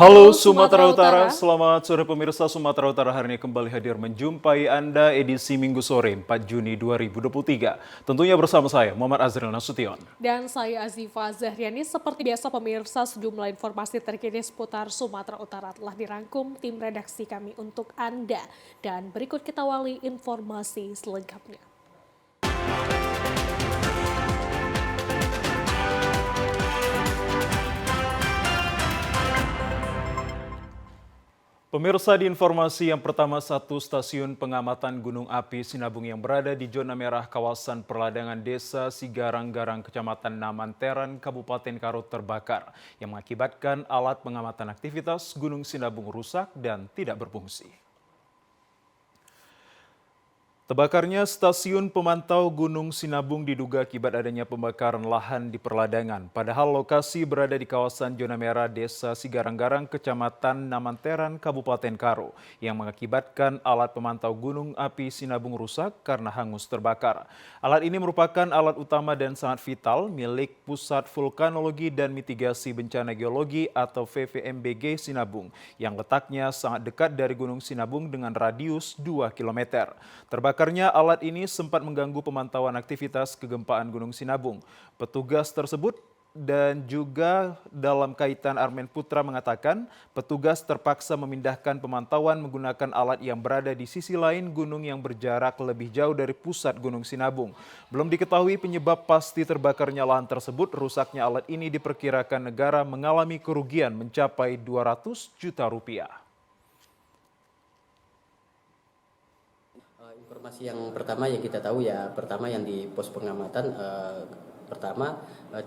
Halo Sumatera Utara, selamat sore pemirsa. Sumatera Utara hari ini kembali hadir menjumpai Anda edisi Minggu sore 4 Juni 2023. Tentunya bersama saya Muhammad Azril Nasution. Dan saya Azifa Zahriani. Seperti biasa pemirsa, sejumlah informasi terkini seputar Sumatera Utara telah dirangkum tim redaksi kami untuk Anda. Dan berikut kita awali informasi selengkapnya. Pemirsa, di informasi yang pertama, satu stasiun pengamatan gunung api Sinabung yang berada di zona merah kawasan perladangan desa Sigarang-Garang, Kecamatan Namanteran, Kabupaten Karo terbakar yang mengakibatkan alat pengamatan aktivitas gunung Sinabung rusak dan tidak berfungsi. Terbakarnya stasiun pemantau Gunung Sinabung diduga akibat adanya pembakaran lahan di perladangan. Padahal lokasi berada di kawasan zona merah desa Sigarang-Garang, Kecamatan Namanteran, Kabupaten Karo, yang mengakibatkan alat pemantau gunung api Sinabung rusak karena hangus terbakar. Alat ini merupakan alat utama dan sangat vital milik Pusat Vulkanologi dan Mitigasi Bencana Geologi atau VVMBG Sinabung, yang letaknya sangat dekat dari Gunung Sinabung dengan radius 2 km. Terbakarnya alat ini sempat mengganggu pemantauan aktivitas kegempaan Gunung Sinabung. Petugas tersebut dan juga dalam kaitan Armen Putra mengatakan petugas terpaksa memindahkan pemantauan menggunakan alat yang berada di sisi lain gunung yang berjarak lebih jauh dari pusat Gunung Sinabung. Belum diketahui penyebab pasti terbakarnya lahan tersebut. Rusaknya alat ini diperkirakan negara mengalami kerugian mencapai 200 juta rupiah. Informasi yang pertama yang kita tahu pertama yang di pos pengamatan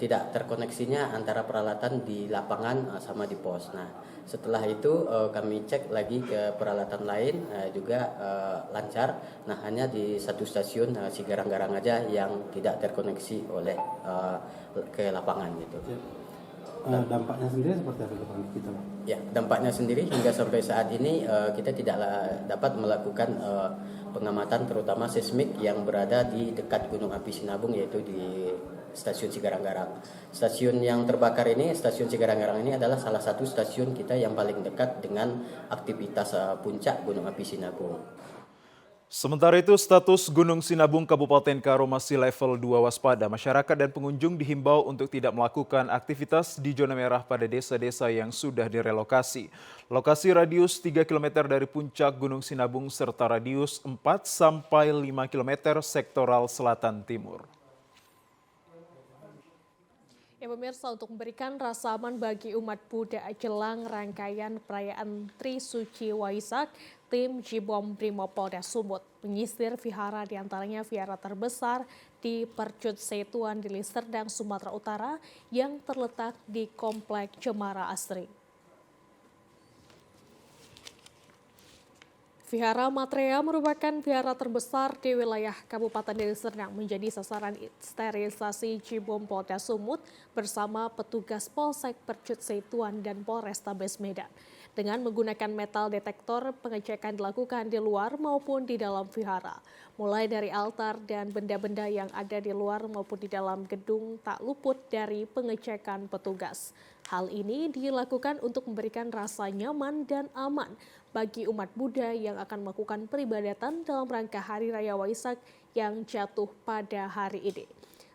tidak terkoneksinya antara peralatan di lapangan sama di pos. Nah, setelah itu kami cek lagi ke peralatan lain juga lancar. Nah, hanya di satu stasiun Sigarang-Garang aja yang tidak terkoneksi oleh ke lapangan gitu. Dampaknya sendiri seperti apa kita? Ya, dampaknya sendiri hingga sampai saat ini kita tidak dapat melakukan pengamatan terutama seismik yang berada di dekat Gunung Api Sinabung, yaitu di stasiun Sigarang-Garang. Stasiun yang terbakar ini, stasiun Sigarang-Garang ini adalah salah satu stasiun kita yang paling dekat dengan aktivitas puncak Gunung Api Sinabung. Sementara itu, status Gunung Sinabung Kabupaten Karo masih level 2 waspada. Masyarakat dan pengunjung dihimbau untuk tidak melakukan aktivitas di zona merah pada desa-desa yang sudah direlokasi. Lokasi radius 3 km dari puncak Gunung Sinabung serta radius 4 sampai 5 km sektoral selatan timur. Ya pemirsa, untuk memberikan rasa aman bagi umat Buddha jelang rangkaian perayaan Trisuci Waisak, tim Jibom Brimopolda Sumut menyisir vihara, diantaranya vihara terbesar di Percut Setuan di Liserdang, Sumatera Utara yang terletak di Komplek Cemara Asri. Vihara Matreya merupakan vihara terbesar di wilayah Kabupaten Deli Serdang, menjadi sasaran sterilisasi Jibom Polda Sumut bersama petugas Polsek Percut Setuan dan Polrestabes Medan. Dengan menggunakan metal detektor, pengecekan dilakukan di luar maupun di dalam vihara. Mulai dari altar dan benda-benda yang ada di luar maupun di dalam gedung tak luput dari pengecekan petugas. Hal ini dilakukan untuk memberikan rasa nyaman dan aman bagi umat Buddha yang akan melakukan peribadatan dalam rangka Hari Raya Waisak yang jatuh pada hari ini.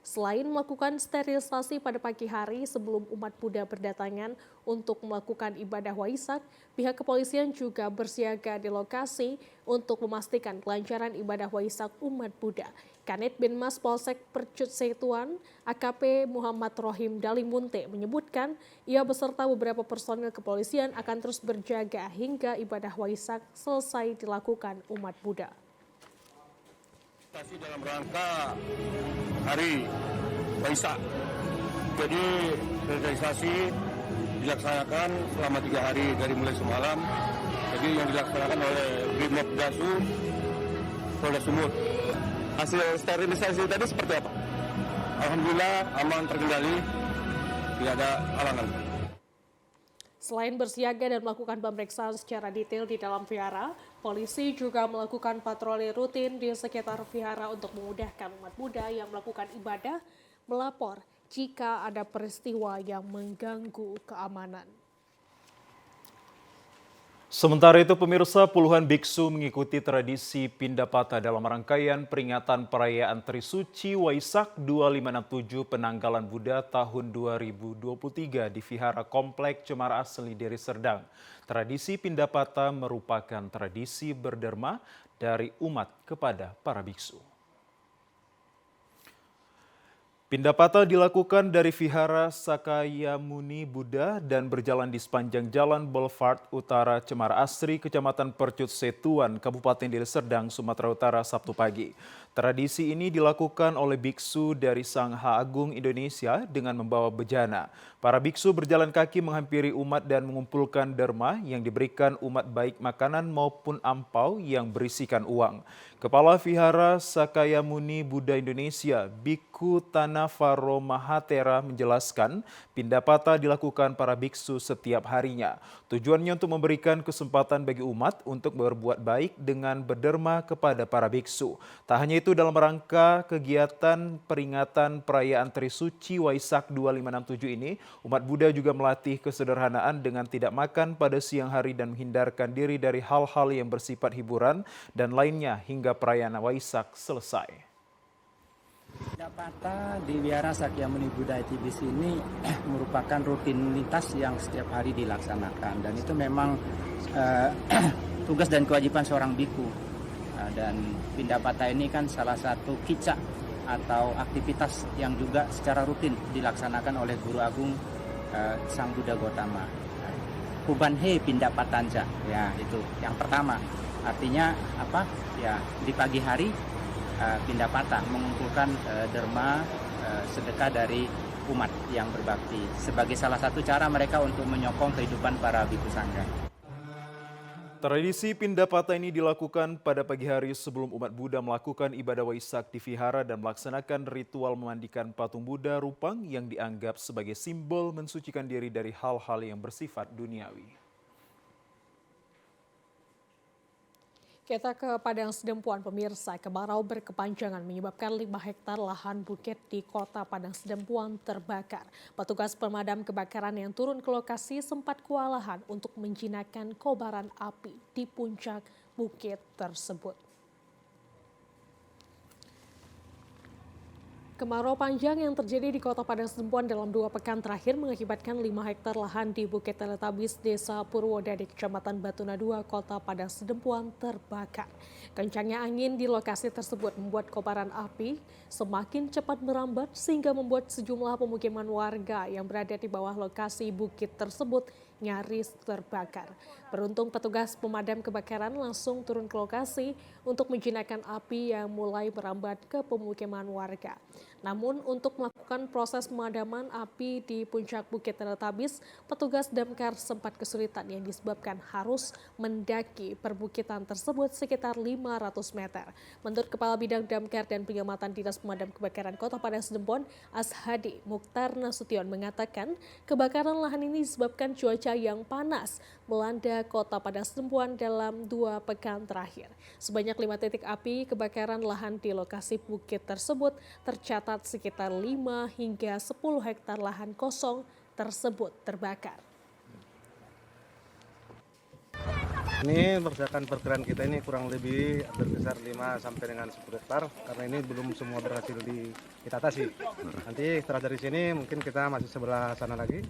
Selain melakukan sterilisasi pada pagi hari sebelum umat Buddha berdatangan untuk melakukan ibadah Waisak, pihak kepolisian juga bersiaga di lokasi untuk memastikan kelancaran ibadah Waisak umat Buddha. Kanit Binmas Polsek Percut Setuan, AKP Muhammad Rohim Dalimunte menyebutkan ia beserta beberapa personil kepolisian akan terus berjaga hingga ibadah Waisak selesai dilakukan umat Buddha. Dalam rangka Hari Waisak, jadi sterilisasi dilaksanakan selama 3 hari dari mulai semalam. Jadi yang dilaksanakan oleh Brimob Dasu Polda Sumut. Hasil sterilisasi tadi seperti apa? Alhamdulillah aman, terkendali, tidak ada halangan. Selain bersiaga dan melakukan pemeriksaan secara detail di dalam vihara, polisi juga melakukan patroli rutin di sekitar vihara untuk memudahkan umat Buddha yang melakukan ibadah melapor jika ada peristiwa yang mengganggu keamanan. Sementara itu pemirsa, puluhan biksu mengikuti tradisi Pindapata dalam rangkaian peringatan perayaan Trisuci Waisak 2567 Penanggalan Buddha tahun 2023 di Vihara Komplek Cemara Asli Deli Serdang. Tradisi Pindapata merupakan tradisi berderma dari umat kepada para biksu. Pindapata dilakukan dari Vihara Sakayamuni Buddha dan berjalan di sepanjang Jalan Boulevard Utara Cemara Asri, Kecamatan Percut Setuan, Kabupaten Deli Serdang, Sumatera Utara, Sabtu pagi. Tradisi ini dilakukan oleh biksu dari Sangha Agung Indonesia dengan membawa bejana. Para biksu berjalan kaki menghampiri umat dan mengumpulkan derma yang diberikan umat baik makanan maupun ampau yang berisikan uang. Kepala Vihara Sakayamuni Buddha Indonesia, Biku Tanavaro Mahatera menjelaskan, Pindapata dilakukan para biksu setiap harinya. Tujuannya untuk memberikan kesempatan bagi umat untuk berbuat baik dengan berderma kepada para biksu. Tak hanya itu, dalam rangka kegiatan peringatan perayaan Trisuci Waisak 2567 ini, umat Buddha juga melatih kesederhanaan dengan tidak makan pada siang hari dan menghindarkan diri dari hal-hal yang bersifat hiburan dan lainnya hingga perayaan Waisak selesai. Pindapata di Wihara Sakyamuni Buddha ITBC ini merupakan rutinitas yang setiap hari dilaksanakan, dan itu memang tugas dan kewajiban seorang biku. Dan Pindapata ini kan salah satu kicak atau aktivitas yang juga secara rutin dilaksanakan oleh Guru Agung Sang Buddha Gautama. Kubanhe Pindapatanja, ya itu yang pertama. Artinya apa? Ya di pagi hari Pindapata mengumpulkan derma sedekah dari umat yang berbakti sebagai salah satu cara mereka untuk menyokong kehidupan para bhikkhu sangga. Tradisi Pindapata ini dilakukan pada pagi hari sebelum umat Buddha melakukan ibadah Waisak di Vihara dan melaksanakan ritual memandikan patung Buddha Rupang yang dianggap sebagai simbol mensucikan diri dari hal-hal yang bersifat duniawi. Kita ke Padang Sidempuan, pemirsa. Kemarau berkepanjangan menyebabkan 5 hektar lahan bukit di kota Padang Sidempuan terbakar. Petugas pemadam kebakaran yang turun ke lokasi sempat kewalahan untuk menjinakkan kobaran api di puncak bukit tersebut. Kemarau panjang yang terjadi di kota Padang Sidempuan dalam 2 pekan terakhir mengakibatkan 5 hektar lahan di Bukit Teletabis, Desa Purwodadi, Kecamatan Batuna 2, Kota Padang Sidempuan terbakar. Kencangnya angin di lokasi tersebut membuat kobaran api semakin cepat merambat sehingga membuat sejumlah pemukiman warga yang berada di bawah lokasi bukit tersebut nyaris terbakar. Beruntung petugas pemadam kebakaran langsung turun ke lokasi untuk menjinakkan api yang mulai merambat ke pemukiman warga. Namun untuk melakukan proses pemadaman api di puncak Bukit Teletabis, petugas damkar sempat kesulitan yang disebabkan harus mendaki perbukitan tersebut sekitar 500 meter. Menurut Kepala Bidang Damkar dan Penyelamatan Dinas Pemadam Kebakaran Kota Padang Sidempuan, Ashadi Mukhtar Nasution mengatakan kebakaran lahan ini disebabkan cuaca yang panas melanda Kota Padang Sidempuan dalam 2 pekan terakhir. Sebanyak 5 titik api kebakaran lahan di lokasi bukit tersebut tercatat sekitar 5 hingga 10 hektar lahan kosong tersebut terbakar. Ini berdasarkan perkiraan kita ini kurang lebih berkisar 5 sampai dengan 10 hektar karena ini belum semua berhasil kita atasi. Nanti setelah dari sini mungkin kita masih sebelah sana lagi,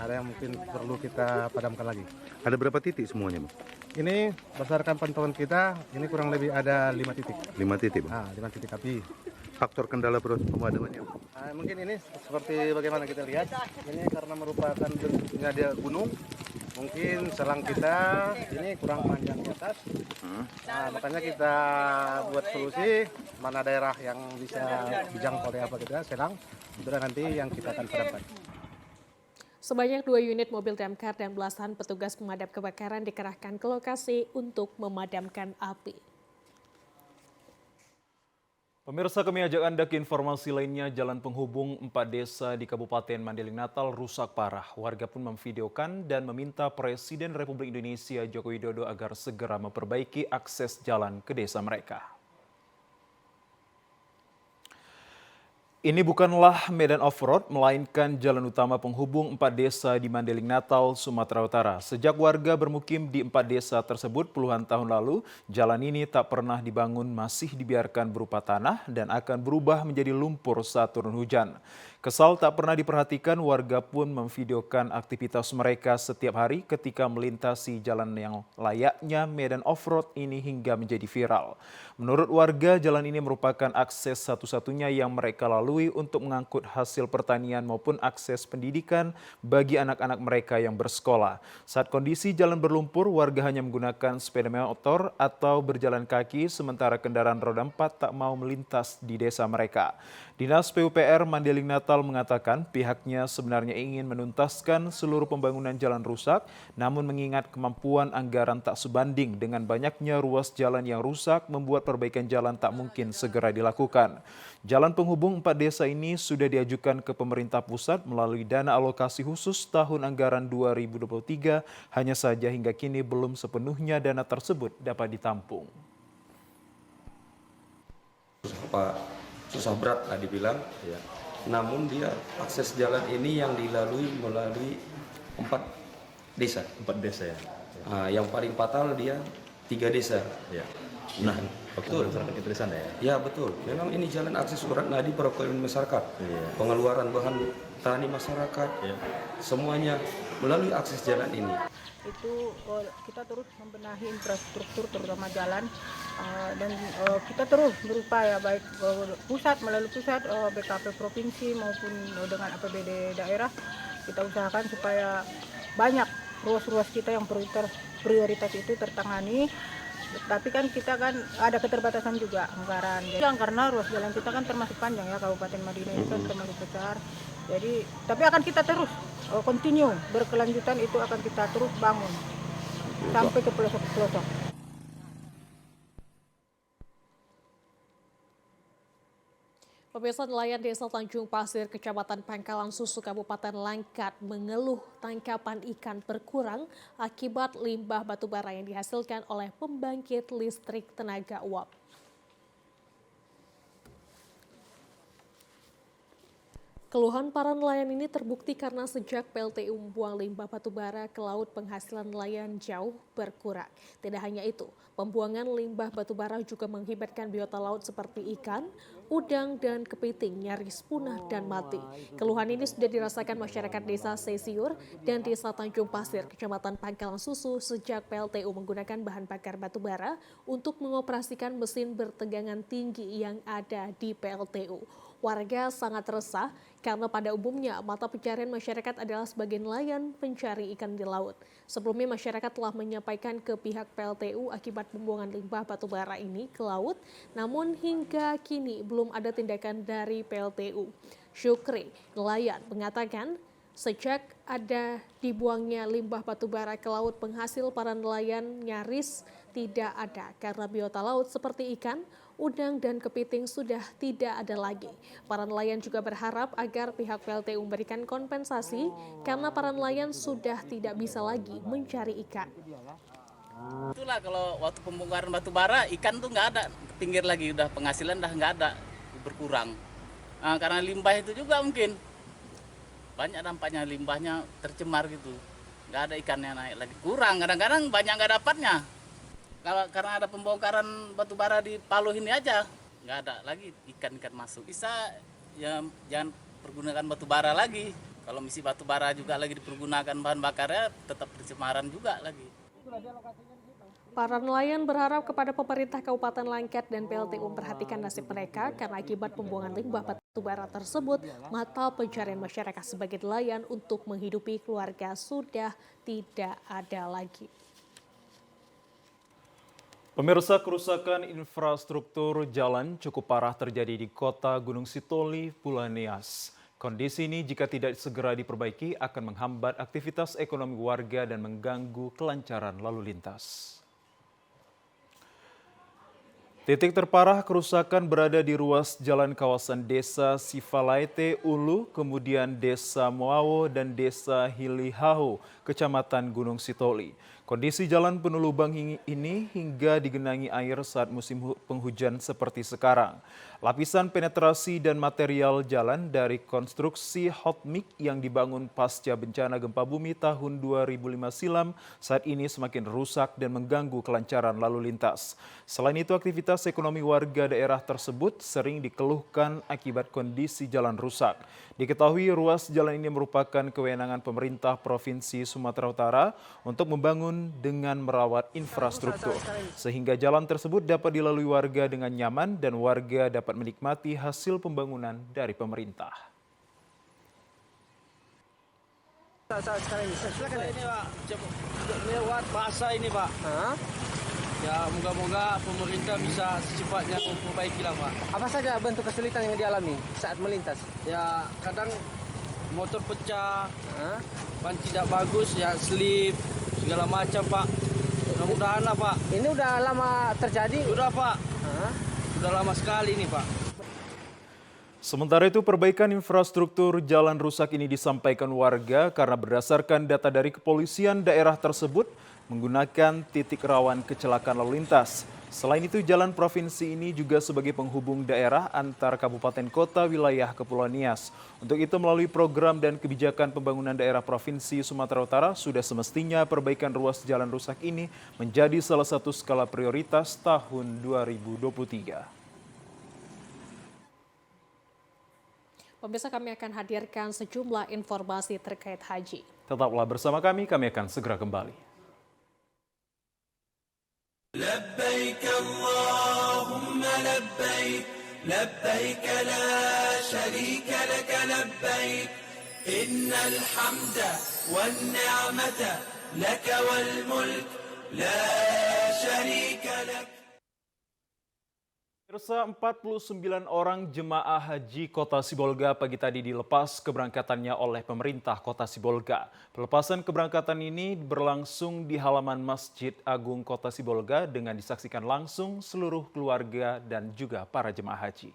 ada yang mungkin perlu kita padamkan lagi. Ada berapa titik semuanya, Bang? Ini berdasarkan pantauan kita ini kurang lebih ada 5 titik. 5 titik, Bang. 5 titik api. Faktor kendala proses pemadamannya, Bang? Mungkin ini seperti bagaimana kita lihat, ini karena merupakan bentuknya dia gunung. Mungkin selang kita ini kurang panjang di atas, makanya kita buat solusi mana daerah yang bisa dijangkau oleh apa kita selang, itu nanti yang kita akan padamkan. Sebanyak 2 unit mobil damkar dan belasan petugas pemadam kebakaran dikerahkan ke lokasi untuk memadamkan api. Pemirsa, kami ajak Anda ke informasi lainnya. Jalan penghubung 4 desa di Kabupaten Mandailing Natal rusak parah. Warga pun memvideokan dan meminta Presiden Republik Indonesia Joko Widodo agar segera memperbaiki akses jalan ke desa mereka. Ini bukanlah medan off-road, melainkan jalan utama penghubung 4 desa di Mandeling Natal, Sumatera Utara. Sejak warga bermukim di 4 desa tersebut puluhan tahun lalu, jalan ini tak pernah dibangun, masih dibiarkan berupa tanah dan akan berubah menjadi lumpur saat turun hujan. Kesal tak pernah diperhatikan, warga pun memvideokan aktivitas mereka setiap hari ketika melintasi jalan yang layaknya medan off-road ini hingga menjadi viral. Menurut warga, jalan ini merupakan akses satu-satunya yang mereka lalui untuk mengangkut hasil pertanian maupun akses pendidikan bagi anak-anak mereka yang bersekolah. Saat kondisi jalan berlumpur, warga hanya menggunakan sepeda motor atau berjalan kaki, sementara kendaraan roda 4 tak mau melintas di desa mereka. Dinas PUPR Mandeling Natal mengatakan pihaknya sebenarnya ingin menuntaskan seluruh pembangunan jalan rusak, namun mengingat kemampuan anggaran tak sebanding dengan banyaknya ruas jalan yang rusak membuat perbaikan jalan tak mungkin segera dilakukan. Jalan penghubung 4 desa ini sudah diajukan ke pemerintah pusat melalui dana alokasi khusus tahun anggaran 2023, hanya saja hingga kini belum sepenuhnya dana tersebut dapat ditampung. Susah berat lah dibilang, ya. Namun dia akses jalan ini yang dilalui melalui 4 desa. 4 desa ya. Yang paling fatal dia 3 desa. Ya. Nah, betul. Masyarakat kita di sana ya. Ya betul. Memang ini jalan akses urat nadi perekonomian masyarakat. Ya. Pengeluaran bahan tani masyarakat, ya. Semuanya melalui akses jalan ini. Itu kita terus membenahi infrastruktur terutama jalan dan kita terus berupaya baik pusat melalui pusat, BKP provinsi maupun dengan APBD daerah, kita usahakan supaya banyak ruas-ruas kita yang prioritas itu tertangani. Tapi kan kita kan ada keterbatasan juga anggaran. Jadi karena ruas jalan kita kan termasuk panjang ya, Kabupaten Madinah itu kan termasuk besar. Jadi tapi akan kita terus continue berkelanjutan, itu akan kita terus bangun sampai ke pelosok-pelosok. Pemirsa, nelayan Desa Tanjung Pasir, Kecamatan Pangkalan Susu, Kabupaten Langkat mengeluh tangkapan ikan berkurang akibat limbah batubara yang dihasilkan oleh pembangkit listrik tenaga uap. Keluhan para nelayan ini terbukti karena sejak PLTU membuang limbah batubara ke laut, penghasilan nelayan jauh berkurang. Tidak hanya itu, pembuangan limbah batubara juga mengakibatkan biota laut seperti ikan, udang, dan kepiting nyaris punah dan mati. Keluhan ini sudah dirasakan masyarakat Desa Sesiur dan Desa Tanjung Pasir, Kecamatan Pangkalan Susu sejak PLTU menggunakan bahan bakar batubara untuk mengoperasikan mesin bertegangan tinggi yang ada di PLTU. Warga sangat resah karena pada umumnya mata pencarian masyarakat adalah sebagai nelayan pencari ikan di laut. Sebelumnya masyarakat telah menyampaikan ke pihak PLTU akibat pembuangan limbah batubara ini ke laut, namun hingga kini belum ada tindakan dari PLTU. Syukri, nelayan, mengatakan sejak ada dibuangnya limbah batubara ke laut, penghasil para nelayan nyaris tidak ada karena biota laut seperti ikan, udang, dan kepiting sudah tidak ada lagi. Para nelayan juga berharap agar pihak PLTU memberikan kompensasi karena para nelayan sudah tidak bisa lagi mencari ikan. Itulah kalau waktu pembongkaran batu bara ikan tuh nggak ada, pinggir lagi, udah penghasilan dah nggak ada, berkurang. Karena limbah itu juga mungkin banyak dampaknya, limbahnya tercemar gitu, nggak ada ikannya naik lagi, kurang, kadang-kadang banyak nggak dapatnya. Kalau karena ada pembongkaran batu bara di Palu ini aja, nggak ada lagi ikan-ikan masuk. Bisa ya jangan pergunakan batu bara lagi. Kalau misi batu bara juga lagi dipergunakan bahan bakarnya, tetap pencemaran juga lagi. Para nelayan berharap kepada pemerintah Kabupaten Langkat dan PLTU memperhatikan nasib mereka karena akibat pembuangan limbah batubara tersebut, mata pencarian masyarakat sebagai nelayan untuk menghidupi keluarga sudah tidak ada lagi. Pemirsa, kerusakan infrastruktur jalan cukup parah terjadi di kota Gunung Sitoli, Pulau Nias. Kondisi ini jika tidak segera diperbaiki akan menghambat aktivitas ekonomi warga dan mengganggu kelancaran lalu lintas. Titik terparah kerusakan berada di ruas jalan kawasan Desa Sifalaite Ulu, kemudian Desa Moawo dan Desa Hilihaho, Kecamatan Gunung Sitoli. Kondisi jalan penuh lubang ini hingga digenangi air saat musim penghujan seperti sekarang. Lapisan penetrasi dan material jalan dari konstruksi hot mix yang dibangun pasca bencana gempa bumi tahun 2005 silam saat ini semakin rusak dan mengganggu kelancaran lalu lintas. Selain itu, aktivitas ekonomi warga daerah tersebut sering dikeluhkan akibat kondisi jalan rusak. Diketahui ruas jalan ini merupakan kewenangan pemerintah Provinsi Sumatera Utara untuk membangun dengan merawat infrastruktur, sehingga jalan tersebut dapat dilalui warga dengan nyaman dan warga dapat menikmati hasil pembangunan dari pemerintah. Ini Pak, lewat bahasa ini Pak. Ya moga-moga pemerintah bisa secepatnya memperbaiki lah Pak. Apa saja bentuk kesulitan yang dialami saat melintas? Ya kadang motor pecah, ban tidak bagus, ya slip, segala macam Pak. Mudah-mudahan lah Pak. Ini udah lama terjadi? Sudah Pak, sudah lama sekali ini Pak. Sementara itu, perbaikan infrastruktur jalan rusak ini disampaikan warga karena berdasarkan data dari kepolisian daerah tersebut menggunakan titik rawan kecelakaan lalu lintas. Selain itu, jalan provinsi ini juga sebagai penghubung daerah antar kabupaten kota wilayah Kepulauan Nias. Untuk itu, melalui program dan kebijakan pembangunan daerah Provinsi Sumatera Utara, sudah semestinya perbaikan ruas jalan rusak ini menjadi salah satu skala prioritas tahun 2023. Pemirsa, kami akan hadirkan sejumlah informasi terkait haji. Tetaplah bersama kami akan segera kembali. لبيك اللهم لبيك لبيك لا شريك لك لبيك إن الحمد والنعمة لك والملك لا شريك لك. Pemirsa, 49 orang jemaah haji Kota Sibolga pagi tadi dilepas keberangkatannya oleh pemerintah Kota Sibolga. Pelepasan keberangkatan ini berlangsung di halaman Masjid Agung Kota Sibolga dengan disaksikan langsung seluruh keluarga dan juga para jemaah haji.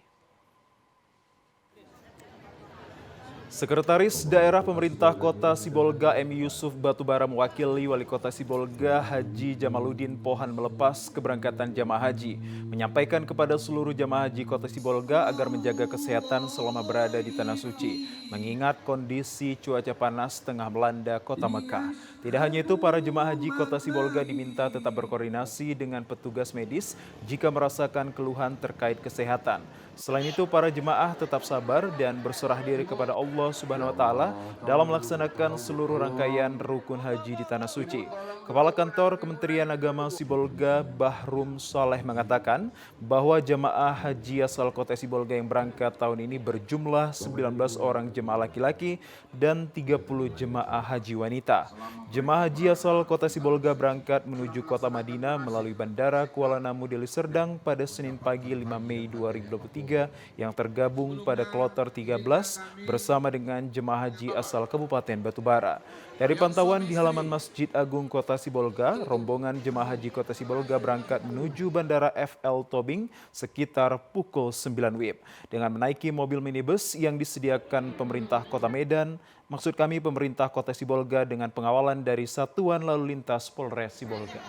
Sekretaris Daerah Pemerintah Kota Sibolga M. Yusuf Batubara mewakili Wali Kota Sibolga Haji Jamaluddin Pohan melepas keberangkatan jamaah haji, menyampaikan kepada seluruh jamaah haji Kota Sibolga agar menjaga kesehatan selama berada di Tanah Suci, mengingat kondisi cuaca panas tengah melanda Kota Mekah. Tidak hanya itu, para jemaah haji Kota Sibolga diminta tetap berkoordinasi dengan petugas medis jika merasakan keluhan terkait kesehatan. Selain itu, para jemaah tetap sabar dan berserah diri kepada Allah Subhanahu wa Ta'ala dalam melaksanakan seluruh rangkaian rukun haji di Tanah Suci. Kepala Kantor Kementerian Agama Sibolga Bahrum Saleh mengatakan bahwa jemaah haji asal Kota Sibolga yang berangkat tahun ini berjumlah 19 orang jemaah laki-laki dan 30 jemaah haji wanita. Jemaah haji asal Kota Sibolga berangkat menuju Kota Madinah melalui Bandara Kuala Namu Deli Serdang pada Senin pagi 5 Mei 2023 yang tergabung pada kloter 13 bersama dengan jemaah haji asal Kabupaten Batubara. Dari pantauan di halaman Masjid Agung Kota Sibolga, rombongan jemaah haji Kota Sibolga berangkat menuju Bandara FL Tobing sekitar pukul 9 WIB dengan menaiki mobil minibus yang disediakan pemerintah Kota Medan. Maksud kami pemerintah Kota Sibolga dengan pengawalan dari Satuan Lalu Lintas Polres Sibolga.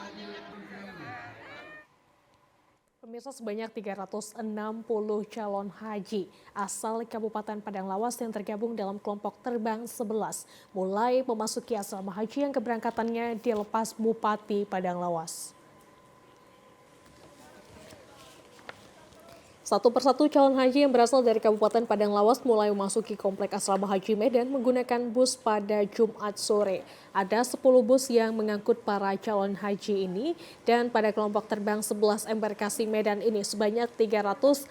Pemirsa, sebanyak 360 calon haji asal Kabupaten Padang Lawas yang tergabung dalam kelompok terbang 11 mulai memasuki asrama haji yang keberangkatannya dilepas Bupati Padang Lawas. Satu persatu calon haji yang berasal dari Kabupaten Padang Lawas mulai memasuki komplek asrama haji Medan menggunakan bus pada Jumat sore. Ada 10 bus yang mengangkut para calon haji ini dan pada kelompok terbang 11 embarkasi Medan ini sebanyak 360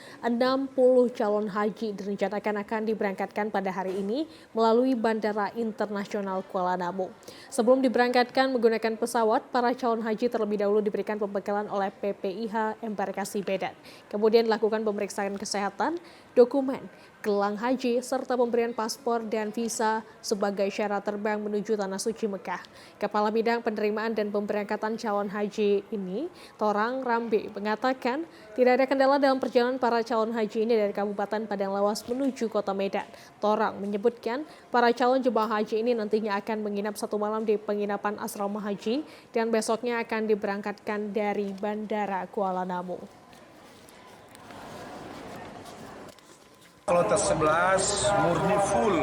calon haji direncanakan akan diberangkatkan pada hari ini melalui Bandara Internasional Kuala Namu. Sebelum diberangkatkan menggunakan pesawat, para calon haji terlebih dahulu diberikan pembekalan oleh PPIH embarkasi Medan. Kemudian dilakukan pemeriksaan kesehatan, dokumen, gelang haji, serta pemberian paspor dan visa sebagai syarat terbang menuju Tanah Suci Mekah. Kepala Bidang Penerimaan dan Pemberangkatan Calon Haji ini, Torang Rambe, mengatakan tidak ada kendala dalam perjalanan para calon haji ini dari Kabupaten Padang Lawas menuju Kota Medan. Torang menyebutkan para calon jemaah haji ini nantinya akan menginap 1 malam di penginapan asrama haji dan besoknya akan diberangkatkan dari Bandara Kuala Namu. Kloter 11 murni full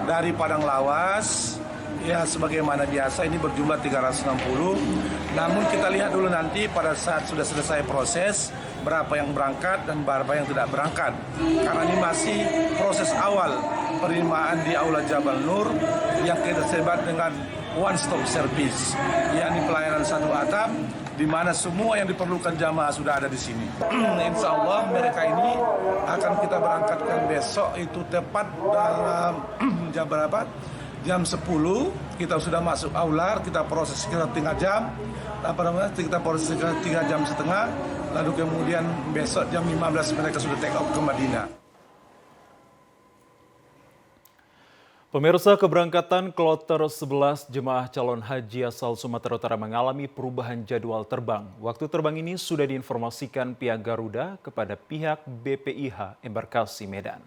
dari Padang Lawas, ya sebagaimana biasa ini berjumlah 360. Namun kita lihat dulu nanti pada saat sudah selesai proses berapa yang berangkat dan berapa yang tidak berangkat. Karena ini masih proses awal penerimaan di Aula Jabal Nur yang kita sebut dengan one stop service, yakni pelayanan satu atap, di mana semua yang diperlukan jamaah sudah ada di sini. Insya Allah mereka ini akan kita berangkatkan besok itu tepat dalam jam berapa? Jam 10 kita sudah masuk aula, kita proses sekitar 3 jam. Kita proses sekitar 3 jam setengah, lalu kemudian besok jam 15 mereka sudah take off ke Madinah. Pemirsa, keberangkatan kloter 11 jemaah calon haji asal Sumatera Utara mengalami perubahan jadwal terbang. Waktu terbang ini sudah diinformasikan pihak Garuda kepada pihak BPIH Embarkasi Medan.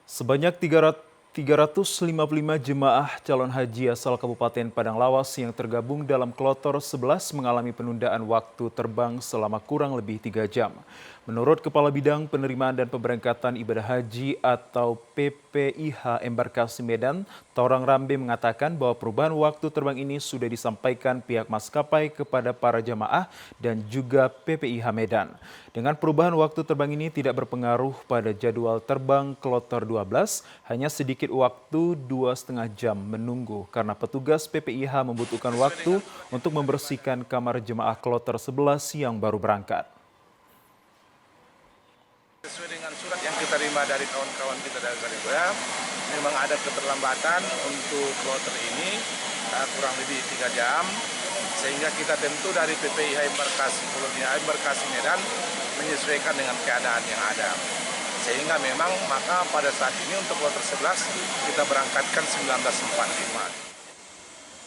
Sebanyak 355 jemaah calon haji asal Kabupaten Padang Lawas yang tergabung dalam kloter 11 mengalami penundaan waktu terbang selama kurang lebih 3 jam. Menurut Kepala Bidang Penerimaan dan Pemberangkatan Ibadah Haji atau PPIH Embarkasi Medan, Torang Rambe mengatakan bahwa perubahan waktu terbang ini sudah disampaikan pihak maskapai kepada para jamaah dan juga PPIH Medan. Dengan perubahan waktu terbang ini tidak berpengaruh pada jadwal terbang kloter 12, hanya sedikit waktu 2,5 jam menunggu karena petugas PPIH membutuhkan waktu untuk membersihkan kamar jemaah kloter 11 yang baru berangkat. Sesuai dengan surat yang kita terima dari kawan-kawan kita dari Garuda, memang ada keterlambatan untuk kloter ini kurang lebih 3 jam, sehingga kita tentu dari PPIH Embarkasi Medan menyesuaikan dengan keadaan yang ada. Sehingga memang maka pada saat ini untuk kloter 11 kita berangkatkan 19.45.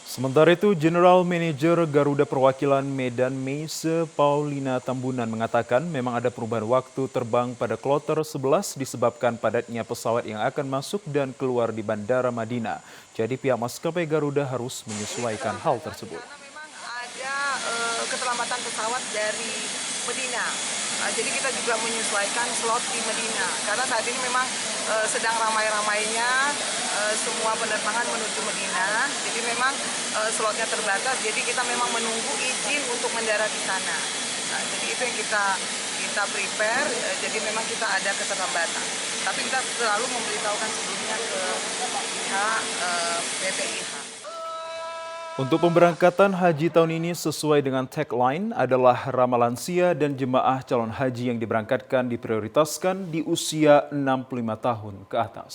Sementara itu, General Manager Garuda Perwakilan Medan Meise Paulina Tambunan mengatakan memang ada perubahan waktu terbang pada kloter 11 disebabkan padatnya pesawat yang akan masuk dan keluar di Bandara Madinah. Jadi pihak maskapai Garuda harus menyesuaikan hal tersebut. Karena memang ada keterlambatan pesawat dari Madinah. Jadi kita juga menyesuaikan slot di Madinah. Karena saat ini memang sedang ramai-ramainya semua penerbangan menuju Madinah. Jadi memang slotnya terbatas. Jadi kita memang menunggu izin untuk mendarat di sana. Nah, jadi itu yang kita prepare. Jadi memang kita ada keterlambatan. Tapi kita selalu memberitahukan sebelumnya ke pihak BPIH. Untuk pemberangkatan haji tahun ini sesuai dengan tagline adalah ramah lansia dan jemaah calon haji yang diberangkatkan diprioritaskan di usia 65 tahun ke atas.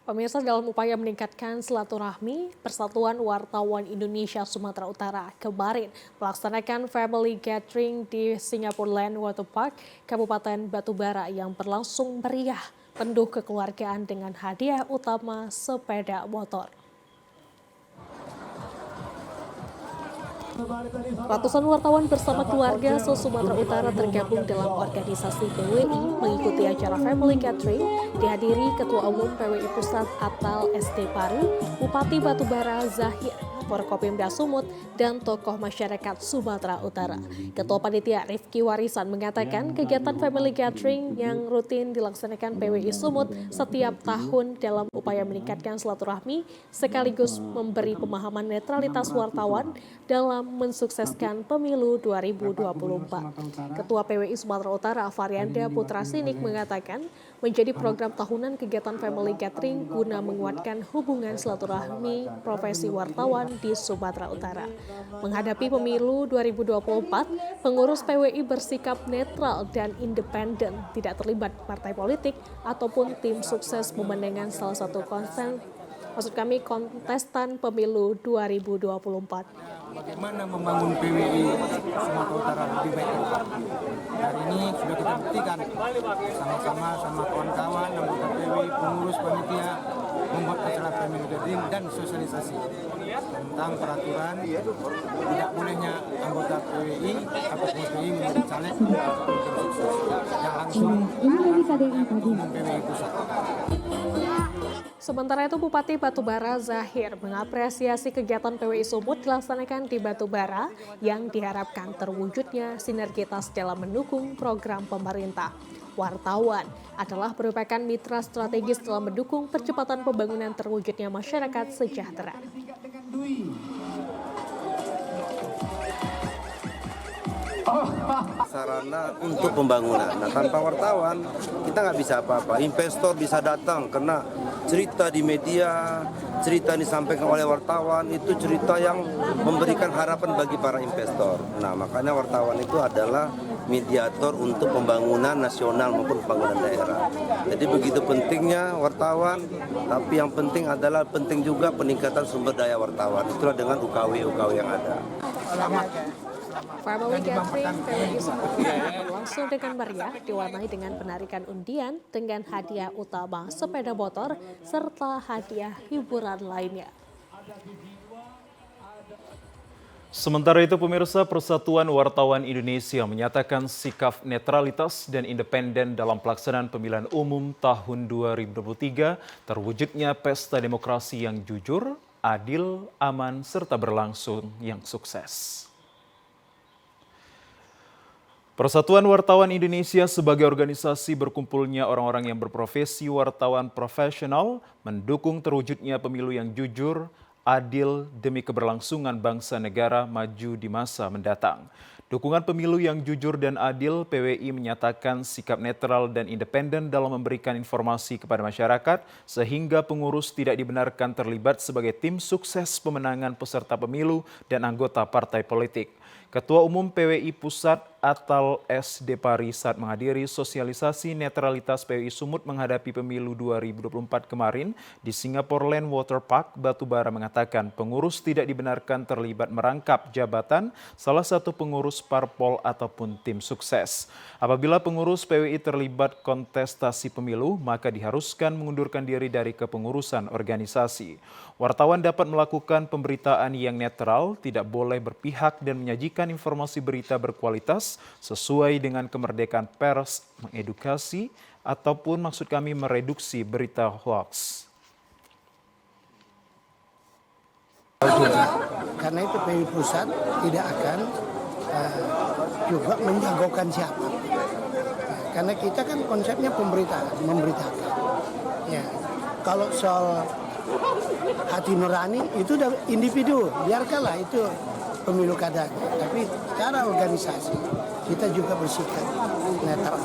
Pemirsa, dalam upaya meningkatkan silaturahmi, Persatuan Wartawan Indonesia Sumatera Utara kemarin melaksanakan family gathering di Singapore Land Water Park, Kabupaten Batubara yang berlangsung meriah, penuh kekeluargaan dengan hadiah utama sepeda motor. Ratusan wartawan bersama keluarga se-Sumatera Utara tergabung dalam organisasi PWI mengikuti acara Family Gathering dihadiri Ketua Umum PWI Pusat Atal SD Pari, Bupati Batubara Zahir, Forkopimda Sumut, dan tokoh masyarakat Sumatera Utara. Ketua Panitia Rifki Warisan mengatakan kegiatan Family Gathering yang rutin dilaksanakan PWI Sumut setiap tahun dalam upaya meningkatkan silaturahmi sekaligus memberi pemahaman netralitas wartawan dalam mensukseskan pemilu 2024. Ketua PWI Sumatera Utara Varianda Putra Sinik mengatakan menjadi program tahunan kegiatan Family Gathering guna menguatkan hubungan silaturahmi profesi wartawan di Sumatera Utara. Menghadapi pemilu 2024, pengurus PWI bersikap netral dan independen, tidak terlibat partai politik ataupun tim sukses pemenangan salah satu kontestan pemilu 2024. bagaimana membangun PWI Sumatera Utara lebih baik ke depan. Hari ini sudah kita buktikan sama-sama sama kawan-kawan, anggota PWI, pengurus panitia membuat acara family gathering dan sosialisasi tentang peraturan tidak bolehnya anggota PWI atau pengurus PWI menjadi caleg yang langsung umum PWI pusat. Sementara itu, Bupati Batubara Zahir mengapresiasi kegiatan PWI Sumut dilaksanakan di Batubara yang diharapkan terwujudnya sinergitas dalam mendukung program pemerintah. Wartawan adalah merupakan mitra strategis dalam mendukung percepatan pembangunan terwujudnya masyarakat sejahtera. Sarana untuk pembangunan. Nah, tanpa wartawan kita nggak bisa apa-apa. Investor bisa datang karena cerita di media, cerita yang disampaikan oleh wartawan itu cerita yang memberikan harapan bagi para investor. Nah, makanya wartawan itu adalah mediator untuk pembangunan nasional maupun pembangunan daerah. Jadi begitu pentingnya wartawan, tapi yang penting adalah penting juga peningkatan sumber daya wartawan. Itulah dengan UKW-UKW yang ada. Family Gathering PWI Sumut berlangsung dengan meriah, diwarnai dengan penarikan undian dengan hadiah utama sepeda motor serta hadiah hiburan lainnya. Sementara itu, pemirsa, Persatuan Wartawan Indonesia menyatakan sikap netralitas dan independen dalam pelaksanaan pemilihan umum tahun 2023 terwujudnya pesta demokrasi yang jujur, adil, aman, serta berlangsung yang sukses. Persatuan Wartawan Indonesia sebagai organisasi berkumpulnya orang-orang yang berprofesi wartawan profesional mendukung terwujudnya pemilu yang jujur, adil demi keberlangsungan bangsa negara maju di masa mendatang. Dukungan pemilu yang jujur dan adil, PWI menyatakan sikap netral dan independen dalam memberikan informasi kepada masyarakat sehingga pengurus tidak dibenarkan terlibat sebagai tim sukses pemenangan peserta pemilu dan anggota partai politik. Ketua Umum PWI Pusat Atal S. Depari saat menghadiri sosialisasi netralitas PWI Sumut menghadapi pemilu 2024 kemarin di Singapore Land Water Park, Batubara mengatakan pengurus tidak dibenarkan terlibat merangkap jabatan salah satu pengurus parpol ataupun tim sukses. Apabila pengurus PWI terlibat kontestasi pemilu, maka diharuskan mengundurkan diri dari kepengurusan organisasi. Wartawan dapat melakukan pemberitaan yang netral, tidak boleh berpihak dan menyajikan informasi berita berkualitas sesuai dengan kemerdekaan pers, mengedukasi, ataupun maksud kami mereduksi berita hoax. Karena itu PWI Pusat tidak akan juga menjagokan siapa. Karena kita kan konsepnya memberitakan. Ya, kalau soal hati nurani itu udah individu, biarkanlah itu pemilu kada. Tapi secara organisasi kita juga bersikap netral.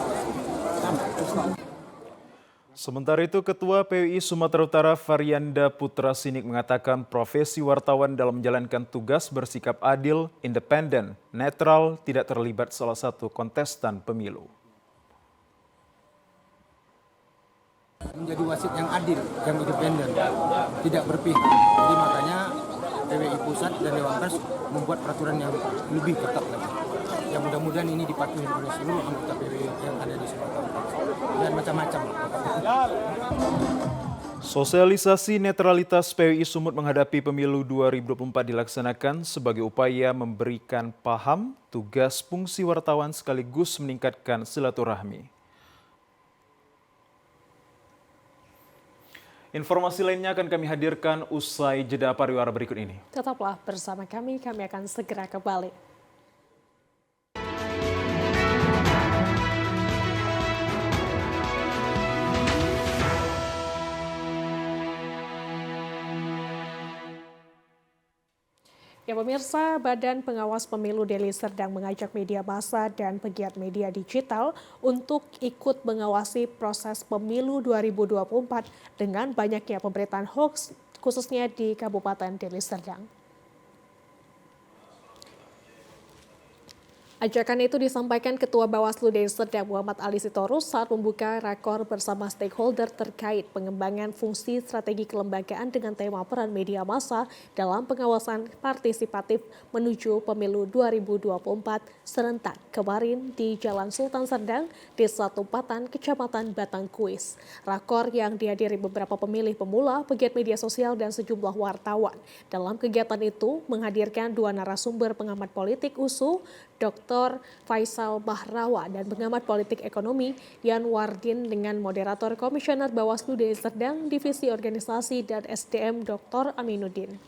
Sementara itu, Ketua PWI Sumatera Utara Varianda Putra Sinik mengatakan profesi wartawan dalam menjalankan tugas bersikap adil, independen, netral, tidak terlibat salah satu kontestan pemilu. Menjadi wasit yang adil, yang independen, tidak berpihak. Jadi makanya PWI Pusat dan Dewan Pers membuat peraturan yang lebih ketat lagi. Yang mudah-mudahan ini dipatuhi oleh seluruh anggota PWI yang ada di Sumatera dan macam-macam. Sosialisasi netralitas PWI Sumut menghadapi pemilu 2024 dilaksanakan sebagai upaya memberikan paham tugas fungsi wartawan sekaligus meningkatkan silaturahmi. Informasi lainnya akan kami hadirkan usai jeda pariwara berikut ini. Tetaplah bersama kami akan segera kembali. Ya pemirsa, Badan Pengawas Pemilu Deli Serdang mengajak media massa dan pegiat media digital untuk ikut mengawasi proses pemilu 2024 dengan banyaknya pemberitaan hoax khususnya di Kabupaten Deli Serdang. Ajakan itu disampaikan Ketua Bawaslu Deli Serdang Muhammad Ali Sitorus saat membuka rakor bersama stakeholder terkait pengembangan fungsi strategi kelembagaan dengan tema peran media massa dalam pengawasan partisipatif menuju pemilu 2024 serentak kemarin di Jalan Sultan Serdang, Desa Tumpatan, Kecamatan Batangkuis. Rakor yang dihadiri beberapa pemilih pemula, pegiat media sosial dan sejumlah wartawan. Dalam kegiatan itu menghadirkan dua narasumber pengamat politik USU, Dr. Faisal Mahrawa dan pengamat politik ekonomi Yan Wardin dengan moderator Komisioner Bawaslu Deli Serdang Divisi Organisasi dan SDM Dr. Aminuddin.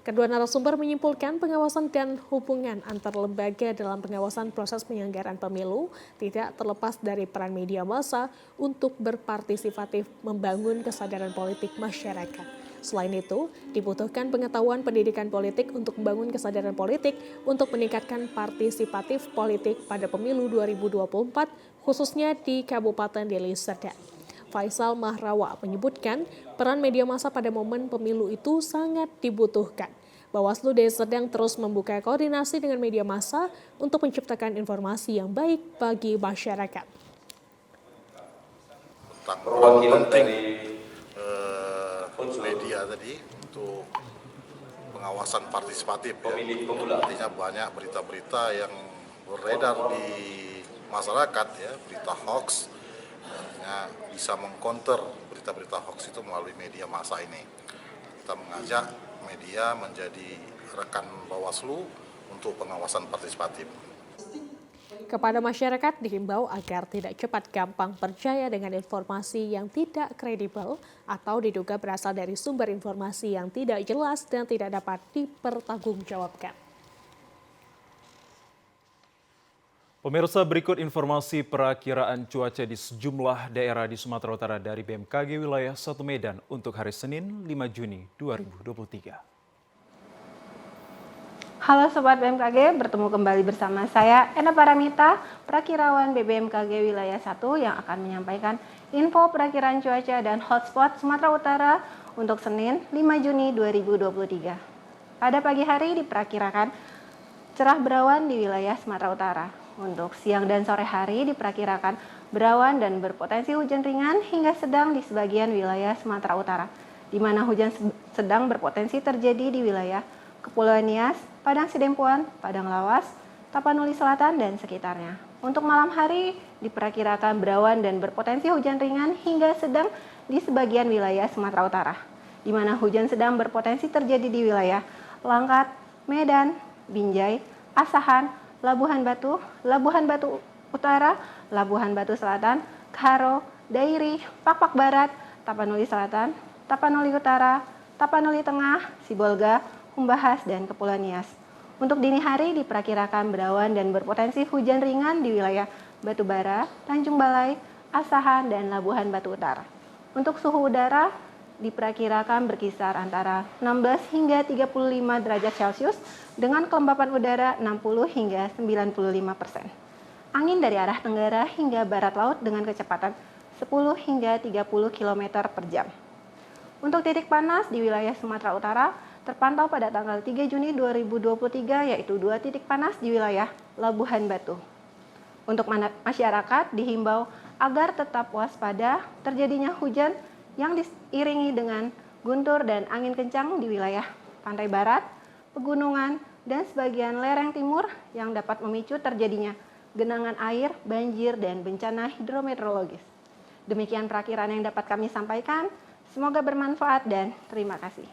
Kedua narasumber menyimpulkan pengawasan dan hubungan antar lembaga dalam pengawasan proses penyelenggaraan pemilu tidak terlepas dari peran media massa untuk berpartisipatif membangun kesadaran politik masyarakat. Selain itu, dibutuhkan pengetahuan pendidikan politik untuk membangun kesadaran politik untuk meningkatkan partisipatif politik pada pemilu 2024, khususnya di Kabupaten Deli Serdang. Faisal Mahrawa menyebutkan peran media massa pada momen pemilu itu sangat dibutuhkan. Bawaslu Deli Serdang terus membuka koordinasi dengan media massa untuk menciptakan informasi yang baik bagi masyarakat. Perwakilan dari media tadi untuk pengawasan partisipatif pemilih pemula. Artinya banyak berita-berita yang beredar di masyarakat ya, berita hoax. Artinya bisa mengcounter berita-berita hoax itu melalui media massa ini. Kita mengajak media menjadi rekan Bawaslu untuk pengawasan partisipatif. Kepada masyarakat dihimbau agar tidak cepat gampang percaya dengan informasi yang tidak kredibel atau diduga berasal dari sumber informasi yang tidak jelas dan tidak dapat dipertanggungjawabkan. Pemirsa, berikut informasi perakiraan cuaca di sejumlah daerah di Sumatera Utara dari BMKG Wilayah 1 Medan untuk hari Senin 5 Juni 2023. Halo Sobat BMKG, bertemu kembali bersama saya Ena Paramita, Prakirawan BMKG Wilayah 1 yang akan menyampaikan info perakiraan cuaca dan hotspot Sumatera Utara untuk Senin 5 Juni 2023. Pada pagi hari diperkirakan cerah berawan di wilayah Sumatera Utara. Untuk siang dan sore hari diperkirakan berawan dan berpotensi hujan ringan hingga sedang di sebagian wilayah Sumatera Utara, di mana hujan sedang berpotensi terjadi di wilayah Kepulauan Nias, Padang Sidempuan, Padang Lawas, Tapanuli Selatan, dan sekitarnya. Untuk malam hari diperkirakan berawan dan berpotensi hujan ringan hingga sedang di sebagian wilayah Sumatera Utara, di mana hujan sedang berpotensi terjadi di wilayah Langkat, Medan, Binjai, Asahan, Labuhan Batu Utara, Labuhan Batu Selatan, Karo, Dairi, Pakpak Barat, Tapanuli Selatan, Tapanuli Utara, Tapanuli Tengah, Sibolga, Humbahas, dan Kepulauan Nias. Untuk dini hari diperkirakan berawan dan berpotensi hujan ringan di wilayah Batubara, Tanjung Balai, Asahan, dan Labuhan Batu Utara. Untuk suhu udara diperkirakan berkisar antara 16 hingga 35 derajat Celcius dengan kelembapan udara 60 hingga 95%. Angin dari arah tenggara hingga barat laut dengan kecepatan 10 hingga 30 km per jam. Untuk titik panas di wilayah Sumatera Utara terpantau pada tanggal 3 Juni 2023 yaitu 2 titik panas di wilayah Labuhan Batu. Untuk masyarakat dihimbau agar tetap waspada terjadinya hujan yang diiringi dengan guntur dan angin kencang di wilayah pantai barat, pegunungan, dan sebagian lereng timur yang dapat memicu terjadinya genangan air, banjir, dan bencana hidrometeorologis. Demikian perakiraan yang dapat kami sampaikan. Semoga bermanfaat dan terima kasih.